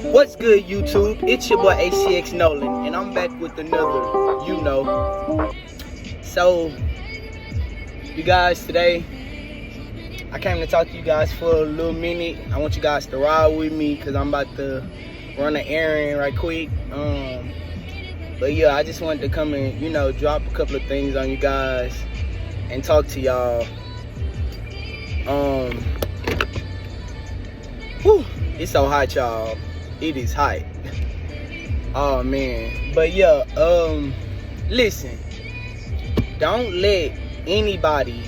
What's good, YouTube? It's your boy HTXNOLAN, and I'm back with another, So, you guys, today, I came to talk to you guys for a little minute. I want you guys to ride with me, because I'm about to run an errand right quick. But yeah, I just wanted to come and, drop a couple of things on you guys and talk to y'all. It's so hot, y'all. It is hot. Oh man. But yeah, listen. Don't let anybody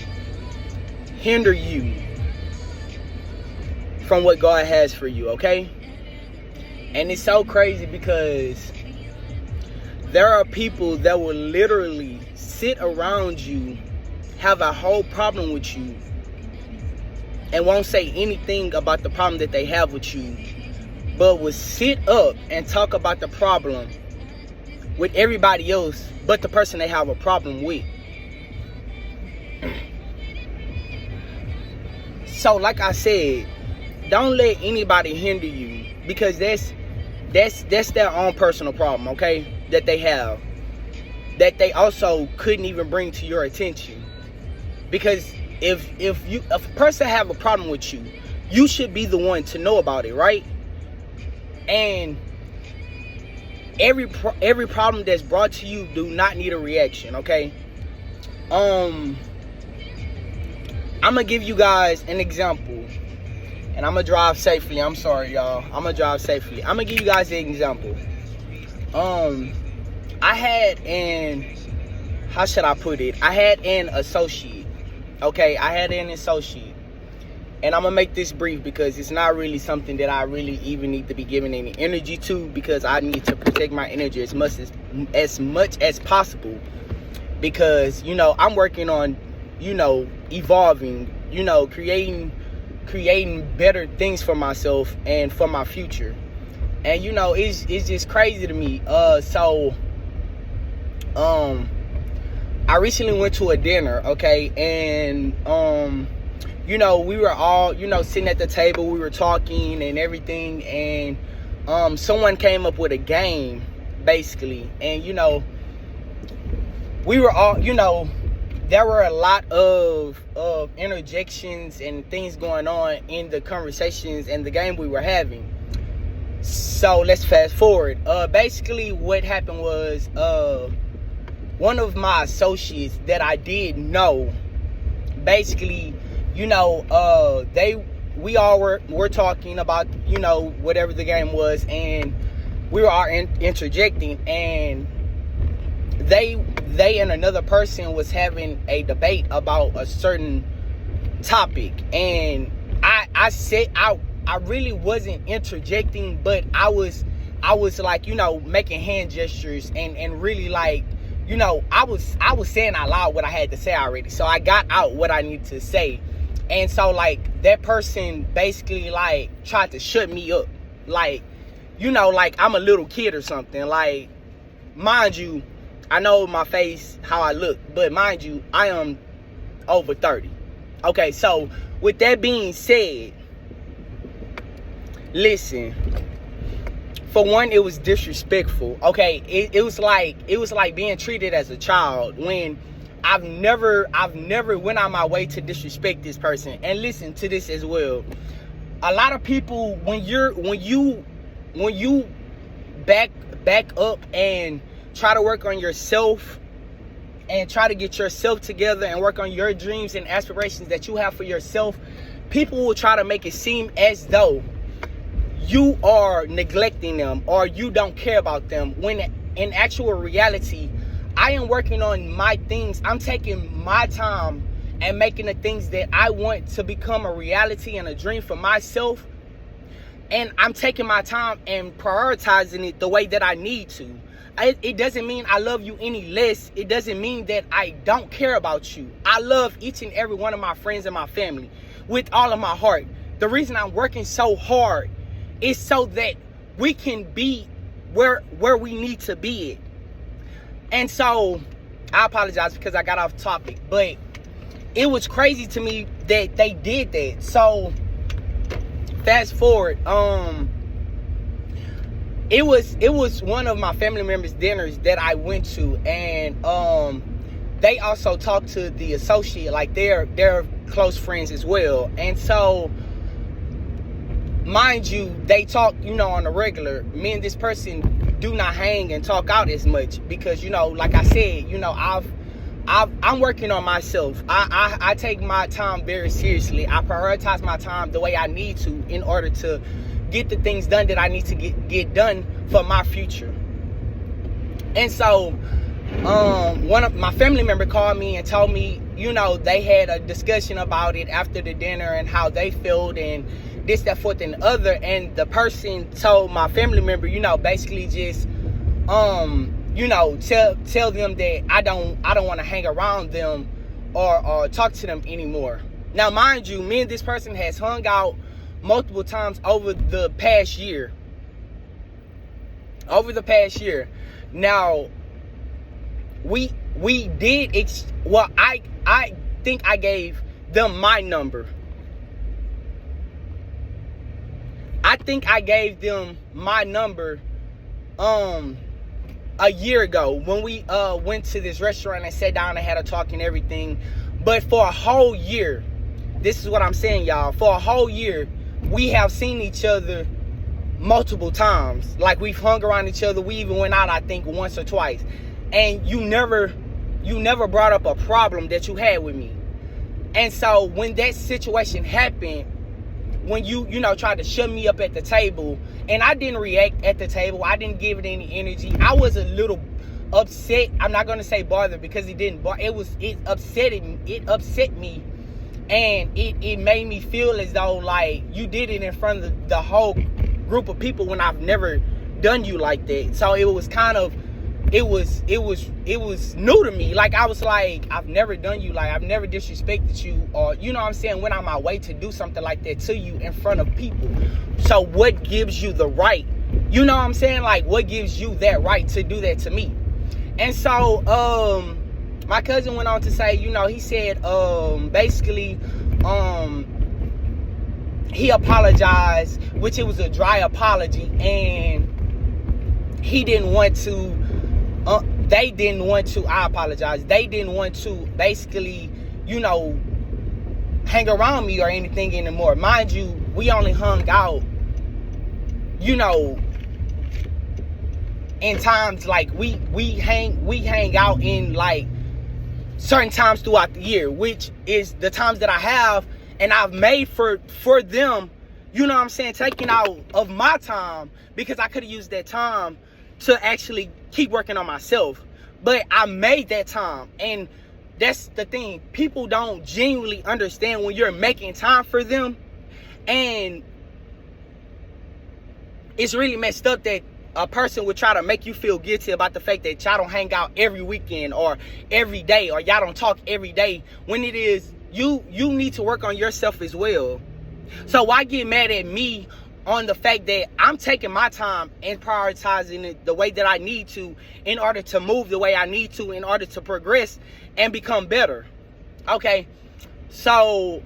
hinder you from what God has for you, okay? And it's so crazy because there are people that will literally sit around you, have a whole problem with you, and won't say anything about the problem that they have with you, but will sit up and talk about the problem with everybody else but the person they have a problem with. So like I said, don't let anybody hinder you, because that's their own personal problem, okay, that they have, that they also couldn't even bring to your attention. Because if a person have a problem with you, you should be the one to know about it, right? And every problem that's brought to you do not need a reaction, okay? I'm gonna give you guys an example, and I'm gonna drive safely. I'm sorry, y'all. I'm gonna drive safely. I'm gonna give you guys an example. I had how should I put it? I had an associate. Okay, I had an associate. And I'm going to make this brief because it's not really something that I really even need to be giving any energy to, because I need to protect my energy as much as possible. Because, I'm working on, evolving, creating better things for myself and for my future. And, it's just crazy to me. I recently went to a dinner, okay, and we were all, sitting at the table, we were talking and everything, and someone came up with a game, basically, and we were all, there were a lot of interjections and things going on in the conversations and the game we were having. So let's fast forward. Basically what happened was, one of my associates that I did know, basically, we all were talking about, whatever the game was, and we were all interjecting, and they and another person was having a debate about a certain topic, and I said I really wasn't interjecting, but I was like, making hand gestures and really like, I was saying out loud what I had to say already. So I got out what I need to say. And so, like, that person basically, like, tried to shut me up. Like, like I'm a little kid or something. Like, mind you, I know my face, how I look. But mind you, I am over 30. Okay, so with that being said, listen. For one, it was disrespectful. Okay, it was like being treated as a child, when I've never went on my way to disrespect this person. And listen to this as well. A lot of people, when you back up and try to work on yourself and try to get yourself together and work on your dreams and aspirations that you have for yourself, people will try to make it seem as though you are neglecting them or you don't care about them, when in actual reality, I am working on my things. I'm taking my time and making the things that I want to become a reality and a dream for myself. And I'm taking my time and prioritizing it the way that I need to. It doesn't mean I love you any less. It doesn't mean that I don't care about you. I love each and every one of my friends and my family with all of my heart. The reason I'm working so hard is so that we can be where we need to be at. And so I apologize because I got off topic, but it was crazy to me that they did that. So fast forward, it was one of my family members' dinners that I went to, and they also talked to the associate, like they're close friends as well. And so, mind you, they talk, on a regular. Me and this person do not hang and talk out as much because, like I said, I'm working on myself. I take my time very seriously. I prioritize my time the way I need to in order to get the things done that I need to get done for my future. And so, one of my family member called me and told me, they had a discussion about it after the dinner and how they felt and this, that, forth, and the other. And the person told my family member, basically just, tell them that I don't want to hang around them or talk to them anymore. Now, mind you, me and this person has hung out multiple times over the past year. Now, we did, I think I gave them my number. I think I gave them my number a year ago when we went to this restaurant and sat down and had a talk and everything. But for a whole year, this is what I'm saying, y'all. For a whole year, we have seen each other multiple times. Like, we've hung around each other. We even went out, I think, once or twice. And you never brought up a problem that you had with me. And so when that situation happened, when you tried to shut me up at the table, and I didn't react at the table, I didn't give it any energy. I was a little upset. I'm not gonna say bothered because it didn't. It upset me, and it made me feel as though like you did it in front of the whole group of people when I've never done you like that. So it was kind of. It was new to me. Like, I was like, I've never done you, like, I've never disrespected you, or, went on my way to do something like that to you in front of people. So what gives you the right? Like, what gives you that right to do that to me? And so, my cousin went on to say, he said, basically, he apologized, which it was a dry apology, and he didn't want to, they didn't want to, I apologize, they didn't want to basically, hang around me or anything anymore. Mind you, we only hung out, in times like we hang out in like certain times throughout the year, which is the times that I have and I've made for them, taking out of my time, because I could have used that time to actually keep working on myself. But I made that time, and that's the thing. People don't genuinely understand when you're making time for them, and it's really messed up that a person would try to make you feel guilty about the fact that y'all don't hang out every weekend or every day, or y'all don't talk every day, when it is you need to work on yourself as well. So why get mad at me on the fact that I'm taking my time and prioritizing it the way that I need to in order to move the way I need to in order to progress and become better? Okay, so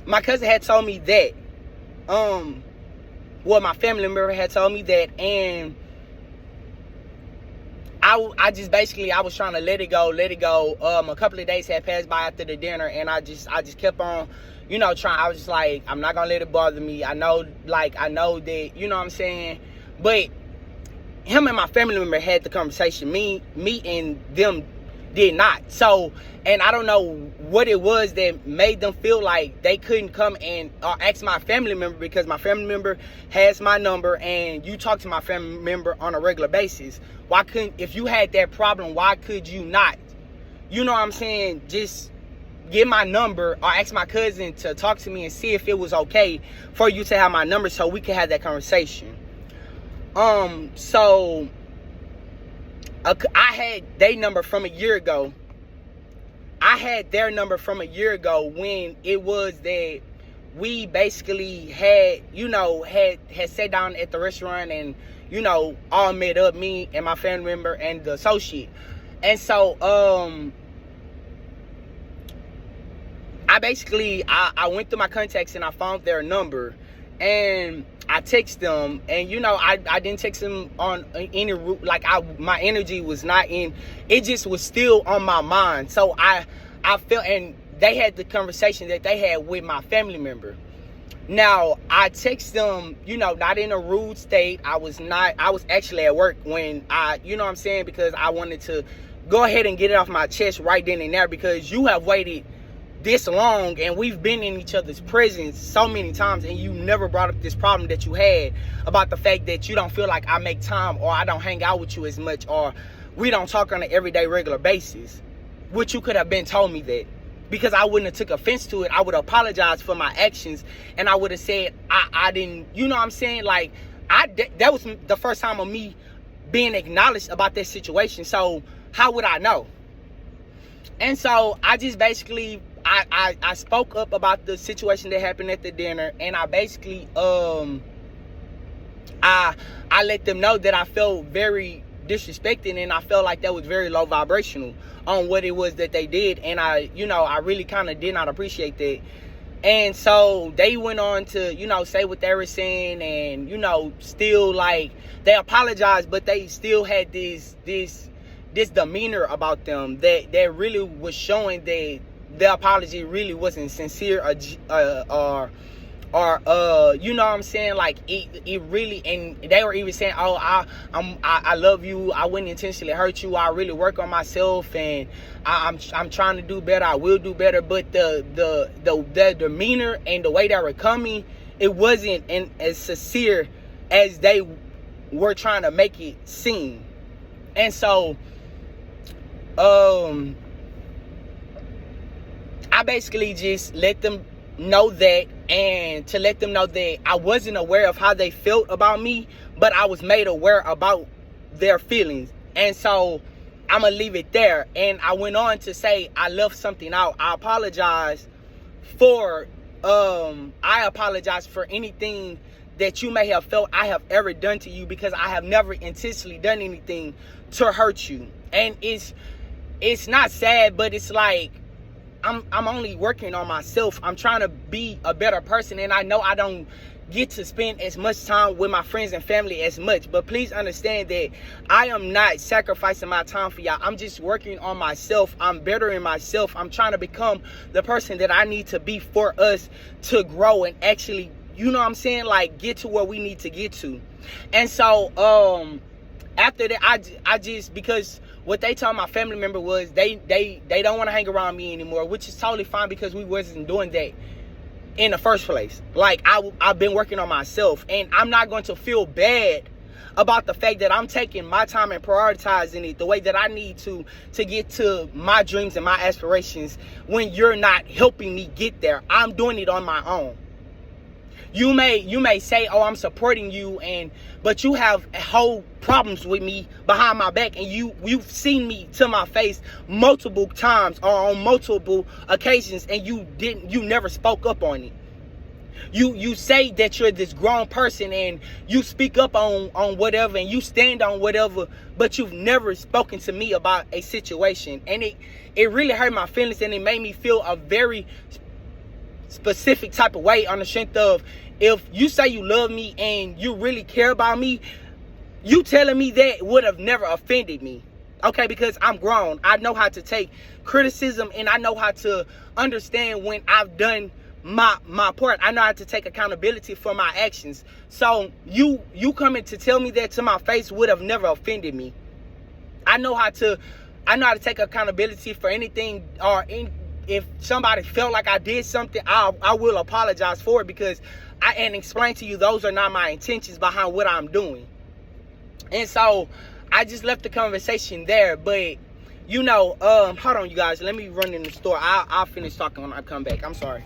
my cousin had told me that, my family member had told me that, and I just basically, I was trying to let it go. A couple of days had passed by after the dinner, and I just kept on, trying. I was just like, I'm not gonna let it bother me. I know that, but him and my family member had the conversation. Me and them did not. So, and I don't know what it was that made them feel like they couldn't come and ask my family member, because my family member has my number and you talk to my family member on a regular basis. Why couldn't, if you had that problem, why could you not, just get my number or ask my cousin to talk to me and see if it was okay for you to have my number so we could have that conversation. So I had their number from a year ago. I had their number from a year ago when it was that we basically had sat down at the restaurant and, all met up, me and my family member and the associate. And so, I went through my contacts and I found their number. And I text them, and I didn't text them on any route. Like, my energy was not in. It just was still on my mind. So I felt, and they had the conversation that they had with my family member. Now, I text them, not in a rude state. I was actually at work when because I wanted to go ahead and get it off my chest right then and there, because you have waited this long and we've been in each other's presence so many times, and you never brought up this problem that you had about the fact that you don't feel like I make time, or I don't hang out with you as much, or we don't talk on an everyday regular basis, which you could have been told me that. Because I wouldn't have took offense to it. I would apologize for my actions, and I would have said I didn't, like, that was the first time of me being acknowledged about that situation. So how would I know? And so I just basically I spoke up about the situation that happened at the dinner, and I basically I let them know that I felt very disrespected, and I felt like that was very low vibrational on what it was that they did, and I really kind of did not appreciate that. And so they went on to say what they were saying, and still, like, they apologized, but they still had this demeanor about them that really was showing that the apology really wasn't sincere, or like, it really, and they were even saying, oh, I love you, I wouldn't intentionally hurt you, I really work on myself, and I'm trying to do better, I will do better. But the demeanor and the way they were coming, it wasn't as sincere as they were trying to make it seem. And so I basically just let them know that, and to let them know that I wasn't aware of how they felt about me, but I was made aware about their feelings. And so I'm gonna leave it there. And I went on to say, I left something out. I apologize for anything that you may have felt I have ever done to you, because I have never intentionally done anything to hurt you. And it's not sad, but it's like, I'm only working on myself. I'm trying to be a better person, and I know I don't get to spend as much time with my friends and family as much. But please understand that I am not sacrificing my time for y'all. I'm just working on myself. I'm bettering myself. I'm trying to become the person that I need to be for us to grow and actually, like, get to where we need to get to. And so after that, I just, because what they told my family member was they don't want to hang around me anymore, which is totally fine, because we wasn't doing that in the first place. Like, I've been working on myself, and I'm not going to feel bad about the fact that I'm taking my time and prioritizing it the way that I need to get to my dreams and my aspirations, when you're not helping me get there. I'm doing it on my own. You may say, oh, I'm supporting you, but you have whole problems with me behind my back, and you've seen me to my face multiple times or on multiple occasions, and you never spoke up on it. You say that you're this grown person, and you speak up on whatever, and you stand on whatever, but you've never spoken to me about a situation. And it really hurt my feelings, and it made me feel a very specific type of way, on the strength of, if you say you love me and you really care about me, you telling me that would have never offended me. Okay, because I'm grown. I know how to take criticism, and I know how to understand when I've done my part. I know how to take accountability for my actions. So you coming to tell me that to my face would have never offended me. I know how to take accountability for anything, or if somebody felt like I did something, I will apologize for it, because and explain to you those are not my intentions behind what I'm doing. And so I just left the conversation there. But hold on, you guys, let me run in the store. I'll finish talking when I come back. I'm sorry.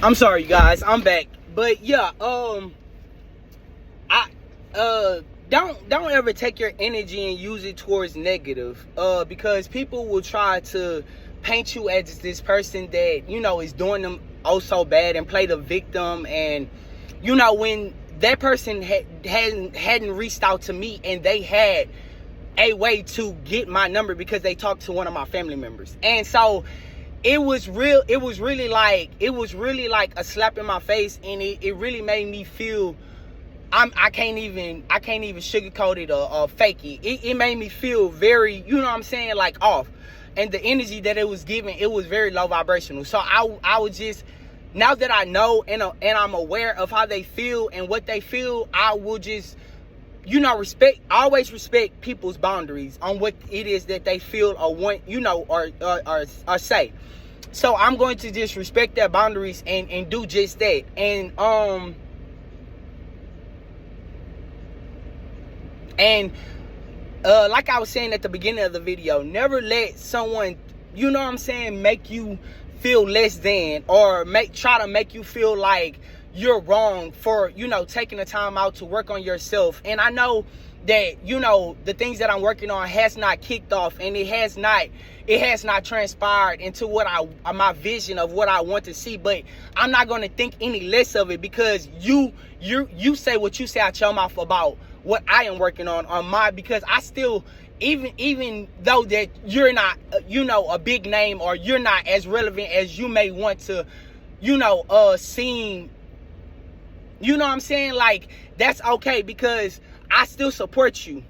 I'm sorry, guys. I'm back. But yeah, I don't ever take your energy and use it towards negative. Because people will try to paint you as this person that, you know, is doing them oh so bad and play the victim. And you know, when that person hadn't reached out to me and they had a way to get my number because they talked to one of my family members. And so it was really like a slap in my face, and it really made me feel I can't even sugarcoat it or fake it. It made me feel very, you know what I'm saying, like off. And the energy that it was giving, it was very low vibrational. So I would just, now that I know and I'm aware of how they feel and what they feel, I will just, you know, always respect people's boundaries on what it is that they feel or want, you know, or say. So I'm going to just respect their boundaries and do just that. And like I was saying at the beginning of the video, never let someone, you know what I'm saying, make you feel less than, or try to make you feel like you're wrong for, you know, taking the time out to work on yourself. And I know that, you know, the things that I'm working on has not kicked off, and it has not transpired into what my vision of what I want to see. But I'm not going to think any less of it because you say what you say out your mouth about what I am working on my, because I still, even though that you're not, you know, a big name, or you're not as relevant as you may want to, you know, seem, you know what I'm saying? Like, that's okay, because I still support you.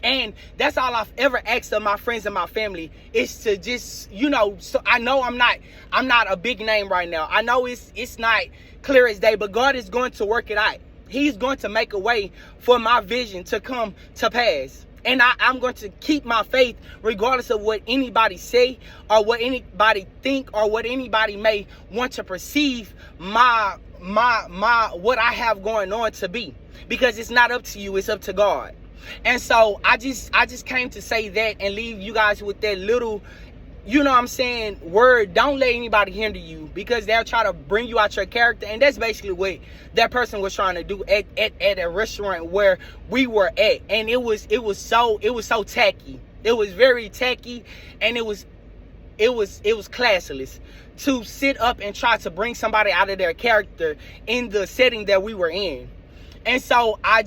And that's all I've ever asked of my friends and my family, is to just, you know, so I know I'm not a big name right now. I know it's not clear as day, but God is going to work it out. He's going to make a way for my vision to come to pass. And I'm going to keep my faith regardless of what anybody say, or what anybody think, or what anybody may want to perceive my what I have going on to be. Because it's not up to you, it's up to God. And so I just came to say that and leave you guys with that little, you know what I'm saying, word. Don't let anybody hinder you, because they'll try to bring you out your character. And that's basically what that person was trying to do at a restaurant where we were at. And it was so tacky. It was very tacky, and it was classless to sit up and try to bring somebody out of their character in the setting that we were in. And so I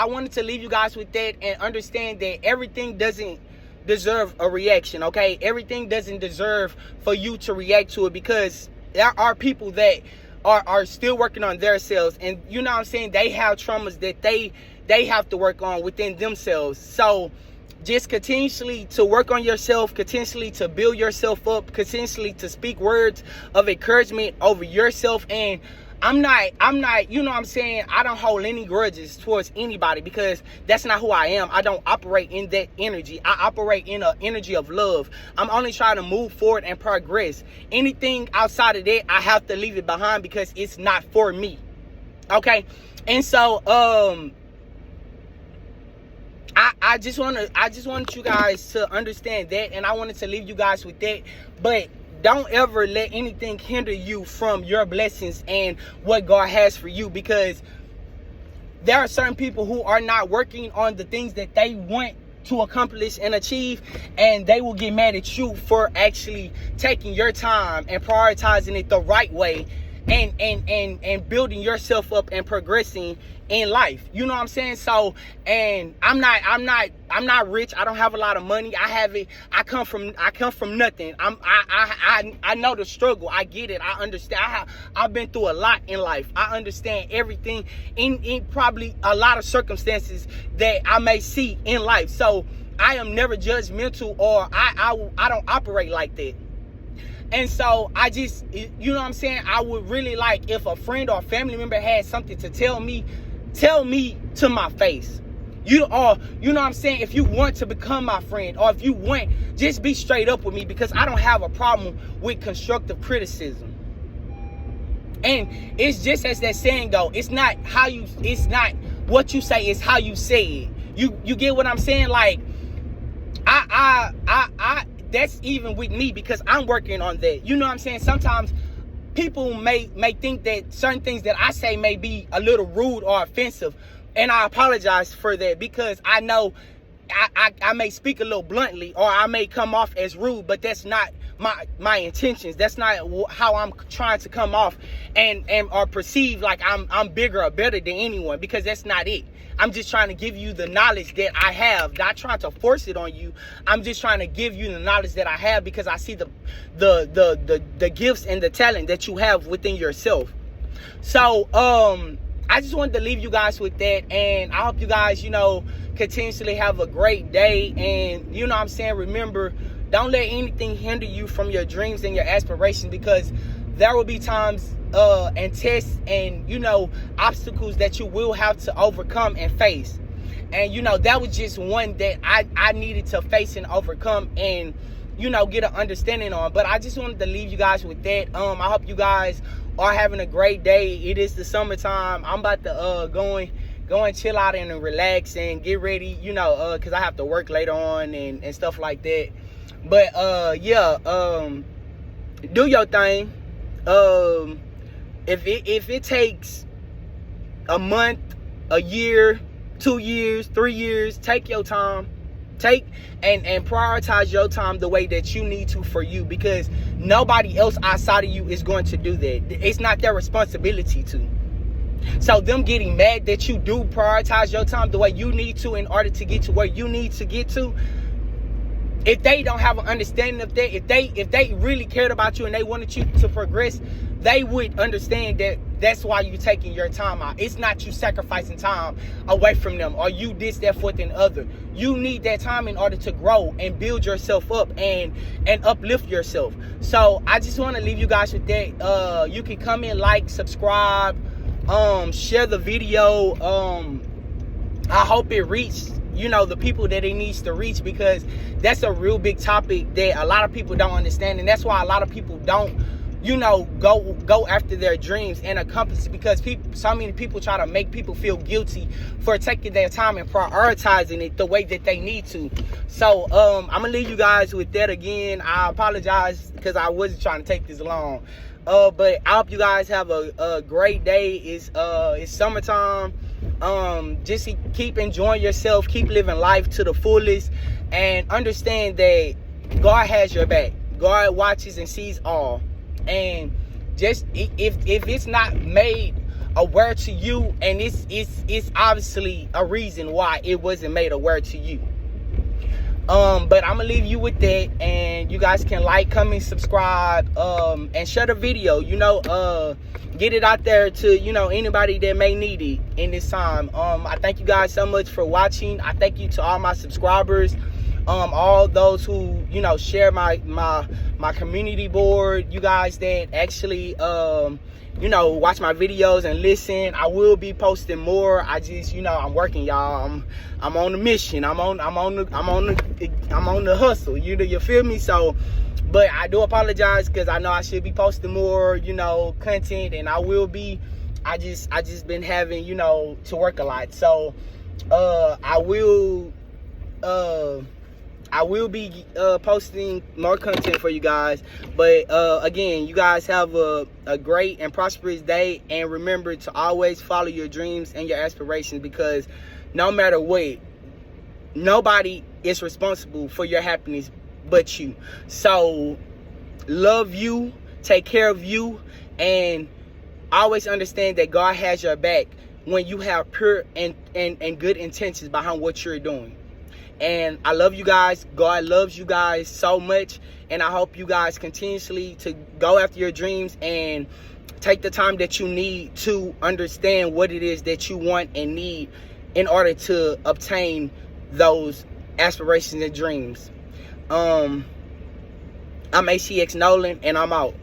wanted to leave you guys with that, and understand that everything doesn't deserve a reaction, okay? Everything doesn't deserve for you to react to it, because there are people that are still working on themselves, and you know what I'm saying, they have traumas that they have to work on within themselves. So just continuously to work on yourself, continuously to build yourself up, continuously to speak words of encouragement over yourself. And I'm not, you know what I'm saying, I don't hold any grudges towards anybody, because that's not who I am. I don't operate in that energy. I operate in an energy of love. I'm only trying to move forward and progress. Anything outside of that, I have to leave it behind, because it's not for me. Okay? And so, I just wanted you guys to understand that, and I wanted to leave you guys with that. But don't ever let anything hinder you from your blessings and what God has for you, because there are certain people who are not working on the things that they want to accomplish and achieve, and they will get mad at you for actually taking your time and prioritizing it the right way, and building yourself up and progressing in life. You know what I'm saying? So, and I'm not rich. I don't have a lot of money. I come from nothing. I know the struggle. I get it. I understand. I've been through a lot in life. I understand everything in probably a lot of circumstances that I may see in life. So I am never judgmental, or I don't operate like that. And so I just, you know what I'm saying, I would really like if a friend or a family member had something to tell me to my face. You know what I'm saying, if you want to become my friend, or if you want, just be straight up with me, because I don't have a problem with constructive criticism. And it's just as that saying go, it's not what you say, it's how you say it. You get what I'm saying? Like, I that's even with me, because I'm working on that. You know what I'm saying? Sometimes people may think that certain things that I say may be a little rude or offensive, and I apologize for that, because I know I may speak a little bluntly, or I may come off as rude, but that's not my intentions. That's not how I'm trying to come off and or perceive like I'm bigger or better than anyone, because that's not it. I'm just trying to give you the knowledge that I have, not trying to force it on you. I'm just trying to give you the knowledge that I have, because I see the gifts and the talent that you have within yourself. So I just wanted to leave you guys with that, and I hope you guys, continuously have a great day. And you know what I'm saying, remember, don't let anything hinder you from your dreams and your aspirations, because there will be times and tests and obstacles that you will have to overcome and face. And that was just one that I needed to face and overcome and get an understanding on. But I just wanted to leave you guys with that. I hope you guys are having a great day. It is the summertime. I'm about to go and chill out and relax and get ready, because I have to work later on and stuff like that. But do your thing. If it takes a month, a year, 2 years, 3 years, take your time. Take and prioritize your time the way that you need to for you, because nobody else outside of you is going to do that. It's not their responsibility to. So them getting mad that you do prioritize your time the way you need to in order to get to where you need to get to, if they don't have an understanding of that, if they really cared about you and they wanted you to progress, they would understand that that's why you're taking your time out. It's not you sacrificing time away from them or you this, that, fourth, and other. You need that time in order to grow and build yourself up and uplift yourself. So I just want to leave you guys with that. You can comment, like, subscribe, share the video. I hope it reached the people that it needs to reach, because that's a real big topic that a lot of people don't understand, and that's why a lot of people don't go after their dreams and accomplish it, because so many people try to make people feel guilty for taking their time and prioritizing it the way that they need to. So I'm gonna leave you guys with that. Again, I apologize because I wasn't trying to take this long, but I hope you guys have a great day. It's summertime. Just keep enjoying yourself, keep living life to the fullest, and understand that God has your back. God watches and sees all. And just if it's not made aware to you, and it's obviously a reason why it wasn't made aware to you. But I'm gonna leave you with that, and you guys can like, comment, subscribe, and share the video. Get it out there to anybody that may need it in this time. I thank you guys so much for watching. I thank you to all my subscribers, all those who share my community board, you guys that actually watch my videos and listen. I will be posting more. I just I'm working, y'all. I'm on the mission. I'm on the hustle. You feel me? So, but I do apologize because I know I should be posting more content, and I will be. I just been having to work a lot. So I will be posting more content for you guys. But again, you guys have a great and prosperous day, and remember to always follow your dreams and your aspirations, because no matter what, nobody is responsible for your happiness but you. So love you, take care of you, and always understand that God has your back when you have pure and good intentions behind what you're doing. And I love you guys. God loves you guys so much. And I hope you guys continuously to go after your dreams and take the time that you need to understand what it is that you want and need in order to obtain those aspirations and dreams. I'm HTXNOLAN, and I'm out.